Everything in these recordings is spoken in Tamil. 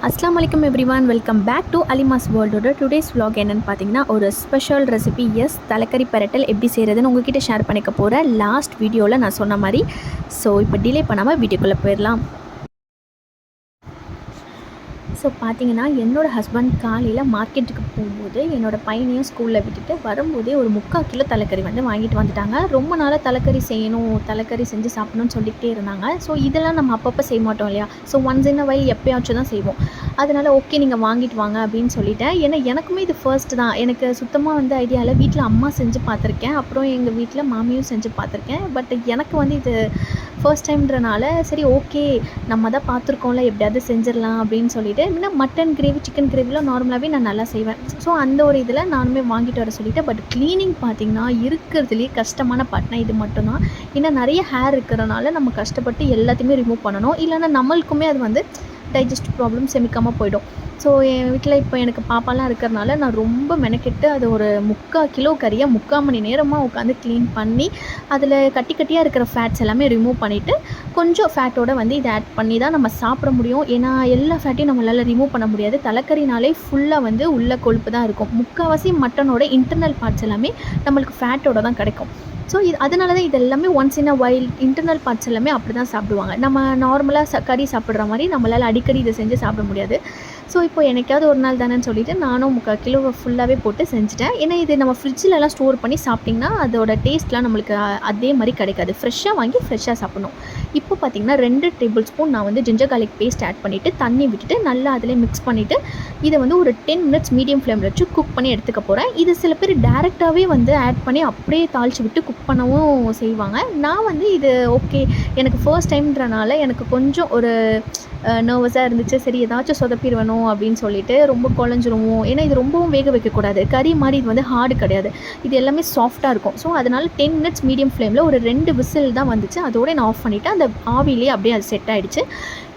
அஸ்ஸலாமு அலைக்கும் everyone, welcome back to Alima's வேர்ல்டோட டுடேஸ் vlog என்னென்னு பார்த்தீங்கன்னா ஒரு ஸ்பெஷல் ரெசிபி. தலைக்கறி பெரட்டல் எப்படி செய்கிறதுன்னு உங்ககிட்ட ஷேர் பண்ணிக்க போகிறேன். லாஸ்ட் வீடியோவில் நான் சொன்ன மாதிரி. ஸோ இப்போ டிலே பண்ணாமல் வீடியோக்குள்ளே போயிடலாம். ஸோ பார்த்தீங்கன்னா என்னோடய ஹஸ்பண்ட் காலையில் மார்க்கெட்டுக்கு போகும்போது என்னோடய பையனையும் ஸ்கூலில் விட்டுட்டு வரும்போதே ஒரு 3/4 கிலோ தலைக்கறி வந்து வாங்கிட்டு வந்துட்டாங்க. ரொம்ப நாளாக தலைக்கறி செய்யணும், தலைக்கறி செஞ்சு சாப்பிடணும்னு சொல்லிக்கிட்டே இருந்தாங்க. ஸோ இதெல்லாம் நம்ம அப்பப்போ செய்ய மாட்டோம் இல்லையா. So once in a while எப்போயாச்சும் தான் செய்வோம். அதனால் ஓகே நீங்கள் வாங்கிட்டு வாங்க அப்படின்னு சொல்லிட்டேன். ஏன்னா எனக்குமே இது ஃபர்ஸ்ட் தான். எனக்கு சுத்தமாக வந்து ஐடியா இல்லை. வீட்டில் அம்மா செஞ்சு பார்த்துருக்கேன், அப்புறம் எங்கள் வீட்டில் மாமியும் செஞ்சு பார்த்துருக்கேன். பட் எனக்கு வந்து இது ஃபர்ஸ்ட் டைம்ன்றனால சரி ஓகே நம்ம தான் பார்த்துருக்கோம்ல, எப்படியாவது செஞ்சிடலாம் அப்படின்னு சொல்லிட்டு. இன்னும் மட்டன் கிரேவி, சிக்கன் கிரேவிலாம் நார்மலாகவே நான் நல்லா செய்வேன். ஸோ அந்த ஒரு இதில் நானுமே வாங்கிட்டு வர சொல்லிவிட்டேன். பட் க்ளீனிங் பார்த்திங்கன்னா இருக்கிறதுலேயே கஷ்டமான பார்ட்னா இது மட்டும்தான். ஏன்னா நிறைய ஹேர் இருக்கிறனால நம்ம கஷ்டப்பட்டு எல்லாத்தையுமே ரிமூவ் பண்ணணும். இல்லைன்னா நம்மளுக்குமே அது வந்து டைஜஸ்ட் ப்ராப்ளம் செமிக்காமல் போயிடும். ஸோ என் வீட்டில் இப்போ எனக்கு பாப்பாலாம் இருக்கிறனால நான் ரொம்ப மெனக்கெட்டு அது ஒரு 3/4 கிலோ கறியை 3/4 மணி நேரமாக உட்காந்து க்ளீன் பண்ணி அதில் கட்டி கட்டியாக இருக்கிற ஃபேட்ஸ் எல்லாமே ரிமூவ் பண்ணிவிட்டு கொஞ்சம் ஃபேட்டோடு வந்து இதை ஆட் பண்ணி தான் நம்ம சாப்பிட முடியும். ஏன்னா எல்லா ஃபேட்டையும் நம்மளால் ரிமூவ் பண்ண முடியாது. தலைக்கறினாலே ஃபுல்லாக வந்து உள்ள கொழுப்பு தான் இருக்கும். முக்கால்வாசி மட்டனோட இன்டர்னல் பார்ட்ஸ் எல்லாமே நம்மளுக்கு ஃபேட்டோட தான் கிடைக்கும். ஸோ அதனால தான் இது எல்லாமே once in a while internal parts எல்லாமே அப்படி தான் சாப்பிடுவாங்க. நம்ம நார்மலாக கறி சாப்பிட்ற மாதிரி நம்மளால் அடிக்கடி இதை செஞ்சு சாப்பிட முடியாது. ஸோ இப்போ எனக்காவது ஒரு நாள் தானேன்னு சொல்லிவிட்டு நானும் 3/4 கிலோ ஃபுல்லாகவே போட்டு செஞ்சுட்டேன். ஏன்னா இது நம்ம ஃப்ரிட்ஜிலலாம் ஸ்டோர் பண்ணி சாப்பிட்டிங்கன்னா அதோட டேஸ்ட்லாம் நம்மளுக்கு அதே மாதிரி கிடைக்காது. ஃப்ரெஷ்ஷாக வாங்கி ஃப்ரெஷ்ஷாக சாப்பிடணும். இப்போ பார்த்திங்கன்னா 2 டேபிள் ஸ்பூன் நான் வந்து ஜிஞ்சர் கார்லிக் பேஸ்ட் ஆட் பண்ணிவிட்டு தண்ணி விட்டுட்டு நல்லா அதிலே மிக்ஸ் பண்ணிவிட்டு இதை வந்து ஒரு 10 மினிட்ஸ் மீடியம் ஃப்ளேமில் வச்சு குக் பண்ணி எடுத்துக்க போகிறேன். இது சில பேர் டேரெக்டாகவே வந்து ஆட் பண்ணி அப்படியே தாளித்து விட்டு குக் பண்ணவும் செய்வாங்க. நான் வந்து இது ஓகே எனக்கு ஃபர்ஸ்ட் டைம்ன்றனால எனக்கு கொஞ்சம் ஒரு நர்வஸாக இருந்துச்சு. சரி ஏதாச்சும் சொதப்பிடுவேணும் அப்படின்னு சொல்லிட்டு ரொம்ப குழஞ்சிருவோம். ஏன்னா இது ரொம்பவும் வேக வைக்கக்கூடாது. கறி மாதிரி இது வந்து ஹார்டு கிடையாது. இது எல்லாமே சாஃப்டாக இருக்கும். ஸோ அதனால் 10 மினிட்ஸ் மீடியம் ஃப்ளேமில் ஒரு 2 விசில் தான் வந்துச்சு. அதோடு நான் ஆஃப் பண்ணிவிட்டு அந்த ஆவிலே அப்படியே அது செட் ஆகிடுச்சு.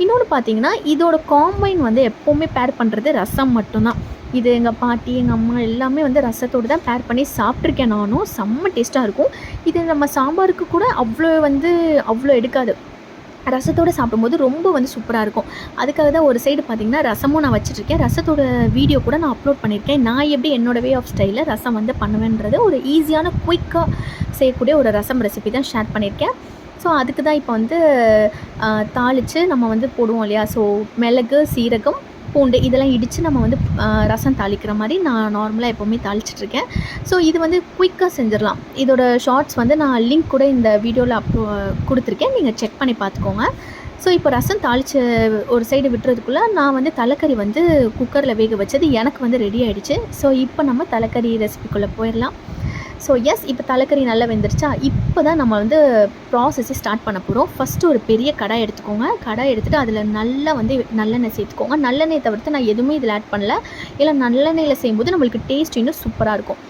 இன்னொன்று பார்த்தீங்கன்னா இதோட காம்பைன் வந்து எப்போவுமே பேர் பண்ணுறது ரசம் மட்டும்தான். இது எங்கள் பாட்டி எங்கள் அம்மா எல்லாமே வந்து ரசத்தோடு தான் பேர் பண்ணி சாப்பிட்ருக்கேன். நானும் செம்ம டேஸ்ட்டாக இருக்கும். இது நம்ம சாம்பாருக்கு கூட அவ்வளோ எடுக்காது. ரசத்தோடு சாப்பிடும்போது ரொம்ப வந்து சூப்பராக இருக்கும். அதுக்காக தான் ஒரு சைடு பார்த்திங்கன்னா ரசமும் நான் வச்சுட்ருக்கேன். ரசத்தோட வீடியோ கூட நான் அப்லோட் பண்ணியிருக்கேன். நான் எப்படி என்னோடய வே ஆஃப் ஸ்டைலில் ரசம் வந்து பண்ணுவேன்றது ஒரு ஈஸியான குயிக்காக செய்யக்கூடிய ஒரு ரசம் ரெசிபி தான் ஷேர் பண்ணியிருக்கேன். ஸோ அதுக்கு தான் இப்போ வந்து தாளித்து நம்ம வந்து போடுவோம் இல்லையா. ஸோ மிளகு, சீரகம், பூண்டு இதெல்லாம் இடித்து நம்ம வந்து ரசம் தாளிக்கிற மாதிரி நான் நார்மலாக எப்போவுமே தாளிச்சிட்ருக்கேன். ஸோ இது வந்து குயிக்காக செஞ்சிடலாம். இதோட ஷார்ட்ஸ் வந்து நான் லிங்க் கூட இந்த வீடியோவில் கொடுத்துருக்கேன், நீங்கள் செக் பண்ணி பார்த்துக்கோங்க. ஸோ இப்போ ரசம் தாளித்து ஒரு சைடு விட்டுறதுக்குள்ளே நான் வந்து தலைக்கறி வந்து குக்கரில் வேக வச்சது எனக்கு வந்து ரெடி ஆகிடுச்சு. ஸோ இப்போ நம்ம தலைக்கறி ரெசிபிக்குள்ளே போயிடலாம். ஸோ இப்போ தலைக்கறி நல்லா வெந்துருச்சா. இப்போ தான் நம்ம வந்து ப்ராசஸை ஸ்டார்ட் பண்ண போகிறோம். ஃபஸ்ட்டு ஒரு பெரிய கடாய் எடுத்துக்கோங்க. கடாய் எடுத்துகிட்டு அதில் நல்லா வந்து நல்லெண்ணெய் சேர்த்துக்கோங்க. நல்லெண்ணெய் தவிர்த்து நான் எதுவுமே இதில் ஆட் பண்ணல. இல்லை நல்லெண்ணெயில் செய்யும்போது நம்மளுக்கு டேஸ்ட் இன்னும் சூப்பராக இருக்கும்.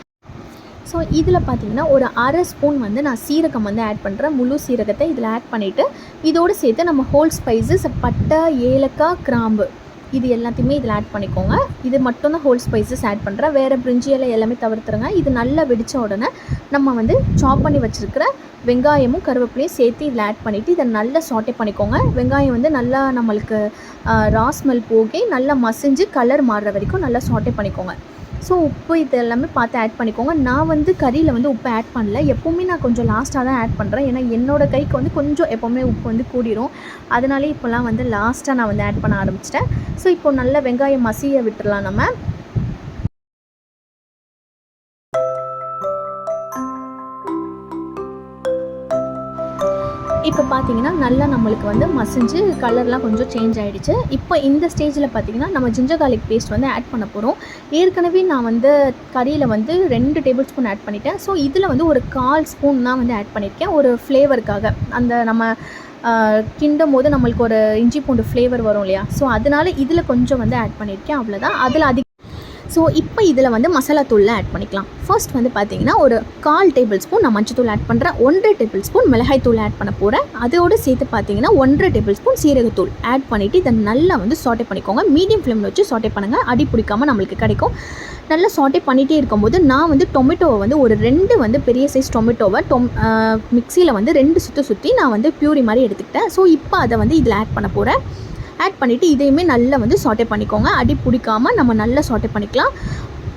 ஸோ இதில் பார்த்திங்கன்னா ஒரு 1/2 ஸ்பூன் வந்து நான் சீரகம் வந்து ஆட் பண்ணுறேன். முழு சீரகத்தை இதில் ஆட் பண்ணிவிட்டு இதோடு சேர்த்து நம்ம ஹோல் ஸ்பைசஸ் பட்டை, ஏலக்காய், கிராம்பு இது எல்லாத்தையுமே இதில் ஆட் பண்ணிக்கோங்க. இது மட்டும் தான் ஹோல் ஸ்பைசஸ் ஆட் பண்ணுறேன். வேறு பிரிஞ்சி எல்லாம் எல்லாமே தவிர்த்துருங்க. இது நல்லா வெடித்த உடனே நம்ம வந்து சாப் பண்ணி வச்சுருக்கிற வெங்காயமும் கருவேப்பிலையும் சேர்த்து இதில் ஆட் பண்ணிவிட்டு இதை நல்லா சாட்டே பண்ணிக்கோங்க. வெங்காயம் வந்து நல்லா நம்மளுக்கு ரா ஸ்மெல் போகி நல்லா மசிஞ்சு கலர் மாறுற வரைக்கும் நல்லா சாட்டே பண்ணிக்கோங்க. ஸோ உப்பு இது எல்லாமே பார்த்து ஆட் பண்ணிக்கோங்க. நான் வந்து கறியில் வந்து உப்பு ஆட் பண்ணல. எப்போவுமே நான் கொஞ்சம் லாஸ்ட்டாக தான் ஆட் பண்ணுறேன். ஏன்னா என்னோடய கைக்கு வந்து கொஞ்சம் எப்போவுமே உப்பு வந்து கூடிரும். அதனாலே இப்போலாம் வந்து லாஸ்ட்டாக நான் வந்து ஆட் பண்ண ஆரம்பிச்சிட்டேன். ஸோ இப்போ நல்லா வெங்காயம் மசிய விட்டுடலாம் நம்ம. இப்போ பார்த்திங்கன்னா நல்லா நம்மளுக்கு வந்து மசிஞ்சு கலர்லாம் கொஞ்சம் சேஞ்ச் ஆகிடுச்சு. இப்போ இந்த ஸ்டேஜில் பார்த்திங்கன்னா நம்ம ஜிஞ்சர் கார்லிக் பேஸ்ட் வந்து ஆட் பண்ண போகிறோம். ஏற்கனவே நான் வந்து கறியில் வந்து 2 டேபிள் ஸ்பூன் ஆட் பண்ணிட்டேன். ஸோ இதில் வந்து ஒரு 1/4 ஸ்பூன் தான் வந்து ஆட் பண்ணியிருக்கேன். ஒரு ஃப்ளேவருக்காக அந்த நம்ம கிண்டும் போது நம்மளுக்கு ஒரு இஞ்சி பூண்டு ஃப்ளேவர் வரும் இல்லையா. ஸோ அதனால் இதில் கொஞ்சம் வந்து ஆட் பண்ணியிருக்கேன், அவ்வளோதான். அதில் ஸோ இப்போ இதில் வந்து மசாலா தூளில் ஆட் பண்ணிக்கலாம். ஃபர்ஸ்ட் வந்து பார்த்திங்கன்னா ஒரு 1/4 டேபிள் ஸ்பூன் நான் மஞ்சத்தூள் ஆட் பண்ணுறேன். 1/2 டேபிள் ஸ்பூன் மிளகாய் தூள் ஆட் பண்ண போகிறேன். அதோடு சேர்த்து பார்த்திங்கன்னா 1/2 டேபிள் ஸ்பூன் சீரகத்தூள் ஆட் பண்ணிவிட்டு இதை நல்லா வந்து சாட்டே பண்ணிக்கோங்க. மீடியம் ஃப்ளேமில் வச்சு சாட்டே பண்ணுங்கள், அடி பிடிக்காமல் நம்மளுக்கு கிடைக்கும். நல்லா சாட்டே பண்ணிகிட்டே இருக்கும்போது நான் வந்து டொமேட்டோவை வந்து ஒரு 2 வந்து பெரிய சைஸ் டொமேட்டோவை மிக்சியில் வந்து 2 சுற்றி நான் வந்து பியூரி மாதிரி எடுத்துக்கிட்டேன். ஸோ இப்போ அதை வந்து இதில் ஆட் பண்ண போகிறேன். ஆட் பண்ணிவிட்டு இதையுமே நல்லா வந்து சாட்டே பண்ணிக்கோங்க. அடி பிடிக்காமல் நம்ம நல்லா சாட்டே பண்ணிக்கலாம்.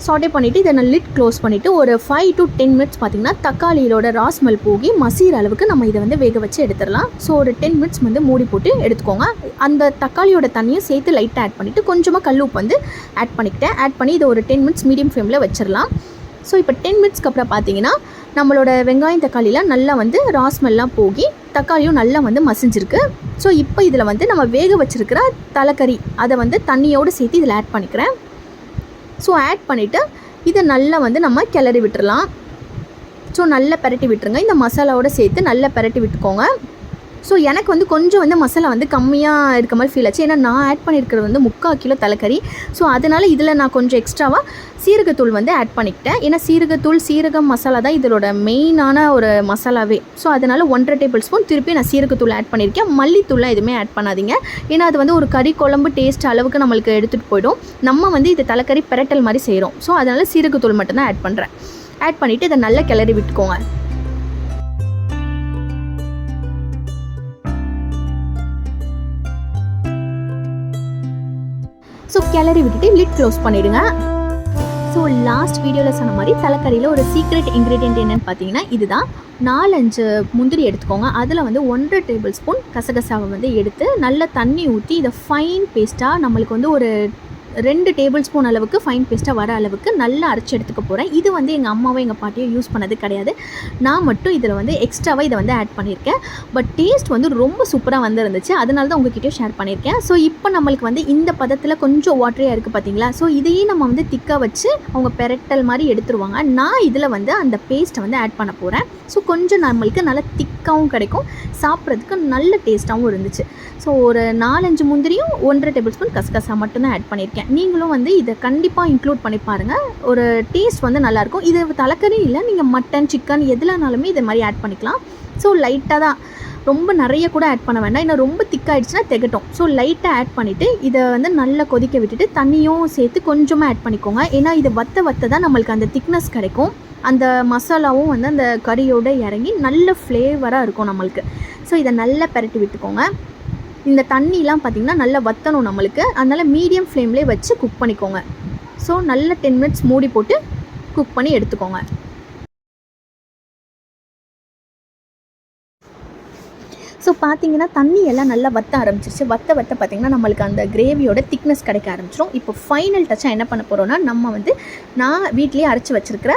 சாட்டே பண்ணிவிட்டு இதை நான் லிட் க்ளோஸ் பண்ணிவிட்டு ஒரு 5 to 10 மினிட்ஸ் பார்த்திங்கன்னா தக்காளியோட ராஸ்மெல் போகி மசிகிற அளவுக்கு நம்ம இதை வந்து வேக வச்சு எடுத்துடலாம். ஸோ ஒரு 10 மினிட்ஸ் வந்து மூடி போட்டு எடுத்துக்கோங்க. அந்த தக்காளியோட தண்ணியும் சேர்த்து லைட்டாக ஆட் பண்ணிவிட்டு கொஞ்சமாக கல் உப்பு வந்து ஆட் பண்ணிக்கிட்டேன். ஆட் பண்ணி இதை ஒரு 10 மினிட்ஸ் மீடியம் ஃப்ளேமில் வச்சிடலாம். ஸோ இப்போ 10 மினிட்ஸ்க்கு அப்புறம் பார்த்திங்கன்னா நம்மளோட வெங்காயம் தக்காளிலாம் நல்லா வந்து ராஸ்மெல்லாம் போகி தக்காளியும் நல்லா வந்து மசிஞ்சிருக்கு. ஸோ இப்போ இதில் வந்து நம்ம வேக வச்சுருக்கிற தலைக்கறி அதை வந்து தண்ணியோடு சேர்த்து இதில் ஆட் பண்ணிக்கிறேன். ஸோ ஆட் பண்ணிவிட்டு இதை நல்லா வந்து நம்ம கிளறி விட்டுறலாம். ஸோ நல்லா பெரட்டி விட்டுருங்க. இந்த மசாலாவோடு சேர்த்து நல்லா பெரட்டி விட்டுக்கோங்க. ஸோ எனக்கு வந்து கொஞ்சம் வந்து மசாலா வந்து கம்மியாக இருக்க மாதிரி ஃபீல் ஆச்சு. ஏன்னா நான் ஆட் பண்ணியிருக்கிறது வந்து 3/4 கிலோ தலைக்கறி. ஸோ அதனால் இதில் நான் கொஞ்சம் எக்ஸ்ட்ராவாக சீரகத்தூள் வந்து ஆட் பண்ணிக்கிட்டேன். ஏன்னா சீரகத்தூள் சீரகம் மசாலா தான் இதோட மெயினான ஒரு மசாலாவே. ஸோ அதனால் 1.5 டேபிள் ஸ்பூன் திருப்பி நான் சீரகத்தூள் ஆட் பண்ணியிருக்கேன். மல்லித்தூள்லாம் எதுவுமே ஆட் பண்ணாதீங்க. ஏன்னா அது வந்து ஒரு கறி குழம்பு டேஸ்ட் அளவுக்கு நம்மளுக்கு எடுத்துகிட்டு போயிடும். நம்ம வந்து இது தலைக்கறி பெரட்டல் மாதிரி செய்கிறோம். ஸோ அதனால் சீரகத்தூள் மட்டும்தான் ஆட் பண்ணுறேன். ஆட் பண்ணிவிட்டு இதை நல்லா கிளறி விட்டுக்கோங்க. ஸோ கிளறி விட்டுட்டு லிட் க்ளோஸ் பண்ணிவிடுங்க. ஸோ லாஸ்ட் வீடியோவில் சொன்ன மாதிரி தலைக்கறியில் ஒரு சீக்ரெட் இன்க்ரீடியன்ட் என்னென்னு பார்த்தீங்கன்னா இதுதான். 4-5 முந்திரி எடுத்துக்கோங்க. அதில் வந்து 1.5 டேபிள் ஸ்பூன் கசகசாவை வந்து எடுத்து நல்லா தண்ணி ஊற்றி இதை ஃபைன் பேஸ்ட்டாக நம்மளுக்கு வந்து ஒரு 2 டேபிள் ஸ்பூன் அளவுக்கு ஃபைன் பேஸ்ட்டாக வர அளவுக்கு நல்லா அரைச்சி எடுத்துக்க போகிறேன். இது வந்து எங்கள் அம்மாவும் எங்கள் பாட்டியும் யூஸ் பண்ணது கிடையாது. நான் மட்டும் இதில் வந்து எக்ஸ்ட்ராவாக இதை வந்து ஆட் பண்ணியிருக்கேன். பட் டேஸ்ட் வந்து ரொம்ப சூப்பராக வந்துருந்துச்சு. அதனால தான் உங்ககிட்டயும் ஷேர் பண்ணியிருக்கேன். ஸோ இப்போ நம்மளுக்கு வந்து இந்த பதத்தில் கொஞ்சம் வாட்டரியாக இருக்குது பார்த்தீங்களா. ஸோ இதையே நம்ம வந்து திக்காக வச்சு அவங்க பெரட்டல் மாதிரி எடுத்துருவாங்க. நான் இதில் வந்து அந்த பேஸ்ட்டை வந்து ஆட் பண்ண போகிறேன். ஸோ கொஞ்சம் நம்மளுக்கு நல்லா திக்காகவும் கிடைக்கும், சாப்பிட்றதுக்கு நல்ல டேஸ்ட்டாகவும் இருந்துச்சு. ஸோ ஒரு 4-5 முந்திரியும் 1.5 டேபிள் ஸ்பூன் கசகசா மட்டும்தான் ஆட் பண்ணியிருக்கேன். நீங்களும் வந்து இதை கண்டிப்பாக இன்க்ளூட் பண்ணி பாருங்கள். ஒரு டேஸ்ட் வந்து நல்லாயிருக்கும். இது தலைக்கறி இல்லை, நீங்கள் மட்டன் சிக்கன் எதுலனாலுமே இதை மாதிரி ஆட் பண்ணிக்கலாம். ஸோ லைட்டாக தான், ரொம்ப நிறைய கூட ஆட் பண்ண வேண்டாம். இன்னும் ரொம்ப திக்காகிடுச்சுன்னா திகட்டும். ஸோ லைட்டாக ஆட் பண்ணிவிட்டு இதை வந்து நல்லா கொதிக்க விட்டுட்டு தண்ணியும் சேர்த்து கொஞ்சமாக ஆட் பண்ணிக்கோங்க. ஏன்னா இது வத்த தான் நம்மளுக்கு அந்த திக்னஸ் கிடைக்கும். அந்த மசாலாவும் வந்து அந்த கறியோடு இறங்கி நல்ல ஃப்ளேவராக இருக்கும் நம்மளுக்கு. ஸோ இதை நல்லா பெரட்டி விட்டுக்கோங்க. இந்த தண்ணிலாம் பார்த்திங்கன்னா நல்லா வற்றணும் நம்மளுக்கு. அதனால் மீடியம் ஃப்ளேம்லேயே வச்சு குக் பண்ணிக்கோங்க. ஸோ நல்ல 10 மினிட்ஸ் மூடி போட்டு குக் பண்ணி எடுத்துக்கோங்க. ஸோ பார்த்திங்கன்னா தண்ணி எல்லாம் நல்லா வற்ற ஆரம்பிச்சிருச்சு. வற்ற பார்த்திங்கன்னா நம்மளுக்கு அந்த கிரேவியோட திக்னஸ் கிடைக்க ஆரம்பிச்சிடும். இப்போ ஃபைனல் டச்சாக என்ன பண்ண போகிறோன்னா நம்ம வந்து நான் வீட்லேயே அரைச்சி வச்சுருக்கிற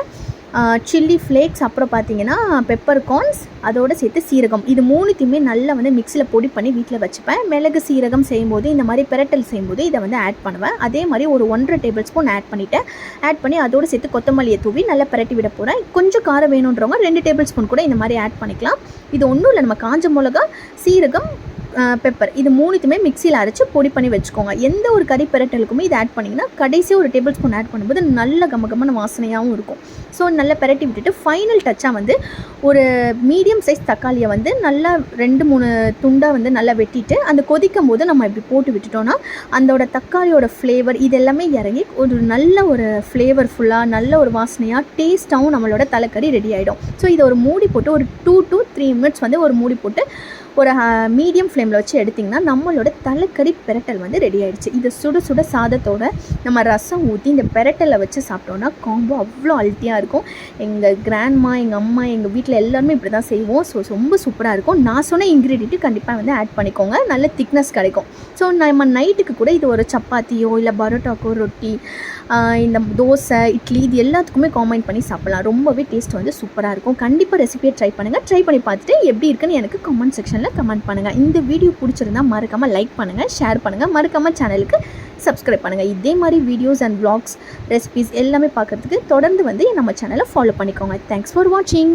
சில்லி ஃப்ளேக்ஸ், அப்புறம் பார்த்திங்கன்னா பெப்பர் கார்ன்ஸ், அதோடு சேர்த்து சீரகம், இது 3த்தையுமே நல்லா வந்து மிக்ஸியில் பொடி பண்ணி வீட்டில் வச்சுப்பேன். மிளகு சீரகம் செய்யும்போது இந்த மாதிரி பெரட்டல் செய்யும்போது இதை வந்து ஆட் பண்ணுவேன். அதே மாதிரி ஒரு 1.5 டேபிள் ஸ்பூன் ஆட் பண்ணி அதோடு சேர்த்து கொத்தமல்லியை தூவி நல்லா பெரட்டி விட போகிறேன். கொஞ்சம் காரம் வேணுன்றவங்க 2 டேபிள் ஸ்பூன் கூட இந்த மாதிரி ஆட் பண்ணிக்கலாம். இது ஒன்றும் இல்லை, நம்ம காஞ்ச மிளகா, சீரகம், பெப்பர், இது 3த்தையுமே மிக்சியில் அரைச்சி பொடி பண்ணி வச்சுக்கோங்க. எந்த ஒரு கறி பெரட்டலுக்குமே இது ஆட் பண்ணிங்கன்னா கடைசியாக ஒரு டேபிள் ஸ்பூன் ஆட் பண்ணும்போது நல்ல கமகமான வாசனையாகவும் இருக்கும். ஸோ நல்லா பெரட்டி விட்டுட்டு ஃபைனல் டச்சாக வந்து ஒரு மீடியம் சைஸ் தக்காளியை வந்து நல்லா 2-3 துண்டாக வந்து நல்லா வெட்டிட்டு அந்த கொதிக்கும் போது நம்ம இப்படி போட்டு விட்டுட்டோன்னா அதோட தக்காளியோட ஃப்ளேவர் இது எல்லாமே இறங்கி ஒரு நல்ல ஒரு ஃப்ளேவர்ஃபுல்லாக நல்ல ஒரு வாசனையாக டேஸ்ட்டாகவும் நம்மளோட தலைக்கறி ரெடி ஆகிடும். ஸோ இதை ஒரு மூடி போட்டு ஒரு 2 to 3 மினிட்ஸ் வந்து ஒரு மூடி போட்டு ஒரு மீடியம் ஃப்ளேமில் வச்சு எடுத்திங்கன்னா நம்மளோட தலைக்கறி பெரட்டல் வந்து ரெடி ஆகிடுச்சு. இது சுட சுட சாதத்தோடு நம்ம ரசம் ஊற்றி இந்த பெரட்டலை வச்சு சாப்பிட்டோன்னா காம்போ அவ்வளோ அல்ட்டியாக இருக்கும். எங்கள் கிராண்ட்மா, எங்கள் அம்மா, எங்கள் வீட்டில் எல்லாருமே இப்படி தான் செய்வோம். ஸோ ரொம்ப சூப்பராக இருக்கும். நான் சொன்ன இன்க்ரீடியண்ட்டு கண்டிப்பாக வந்து ஆட் பண்ணிக்கோங்க, நல்ல திக்னஸ் கிடைக்கும். ஸோ நம்ம நைட்டுக்கு கூட இது ஒரு சப்பாத்தியோ இல்லை பரோட்டாக்கோ, ரொட்டி, இந்த தோசை, இட்லி, இது எல்லாத்துக்குமே காம்பைன் பண்ணி சாப்பிட்லாம். ரொம்பவே டேஸ்ட் வந்து சூப்பராக இருக்கும். கண்டிப்பாக ரெசிபியை ட்ரை பண்ணுங்கள். ட்ரை பண்ணி பார்த்துட்டு எப்படி இருக்குன்னு எனக்கு கமெண்ட் செக்ஷனில் கமெண்ட் பண்ணுங்கள். இந்த வீடியோ பிடிச்சிருந்தா மறக்காமல் லைக் பண்ணுங்கள், ஷேர் பண்ணுங்கள், மறக்காமல் சேனலுக்கு சப்ஸ்கிரைப் பண்ணுங்கள். இதே மாதிரி வீடியோஸ் அண்ட் vlogs, ரெசிபிஸ் எல்லாமே பார்க்குறதுக்கு தொடர்ந்து வந்து நம்ம சேனலை ஃபாலோ பண்ணிக்கோங்க. தேங்க்ஸ் ஃபார் வாட்சிங்.